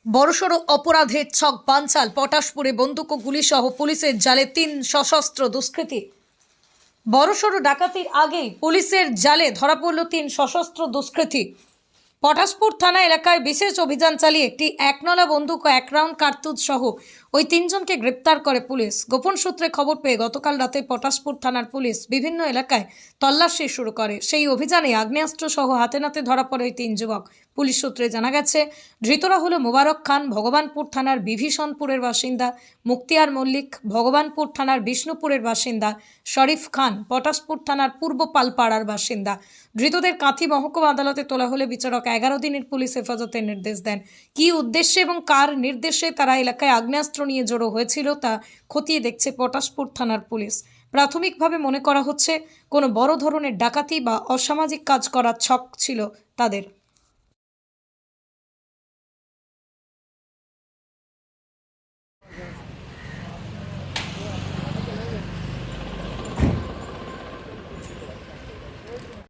বড়সড় অপরাধের ছক বানচাল। পটাশপুরে বন্দুক ও গুলিসহ পুলিশের জালে 3 সশস্ত্র দুষ্কৃতী। বড়সড় ডাকাতির আগেই পুলিশের জালে ধরা পড়ল 3 সশস্ত্র দুষ্কৃতী। পটাশপুর থানা এলাকায় বিশেষ অভিযান চালিয়ে একটি একনলা বন্দুক ও 1 রাউন্ড কার্তুজ সহ ওই 3 জনকে গ্রেপ্তার করে পুলিশ। গোপন সূত্রে খবর পেয়ে গতকাল রাতে পটাশপুর থানার পুলিশ বিভিন্ন এলাকায় তল্লাশি শুরু করে। সেই অভিযানে আগ্নেয়াস্ত্র সহ হাতে নাতে ধরা পড়ে ওই 3 যুবক। পুলিশ সূত্রে জানা গেছে, ধৃতরা হলো মোবারক খান, ভগবানপুর থানার বিভীষণপুরের বাসিন্দা; মুক্তিয়ার মল্লিক, ভগবানপুর থানার বিষ্ণুপুরের বাসিন্দা; শরীফ খান, পটাশপুর থানার পূর্ব পালপাড়ার বাসিন্দা। ধৃতদের কাঁথি মহকুমা আদালতে তোলা হলে বিচারক 11 দিনের পুলিশ হেফাজতের নির্দেশ দেন। কী উদ্দেশ্যে এবং কার নির্দেশে তারা এলাকায় আগ্নেয়াস্ত্র নিয়ে জড়ো হয়েছিল তা খতিয়ে দেখছে পটাশপুর থানার পুলিশ। প্রাথমিকভাবে মনে করা হচ্ছে কোনো বড় ধরনের ডাকাতি বা অসামাজিক কাজ করার ছক ছিল তাদের।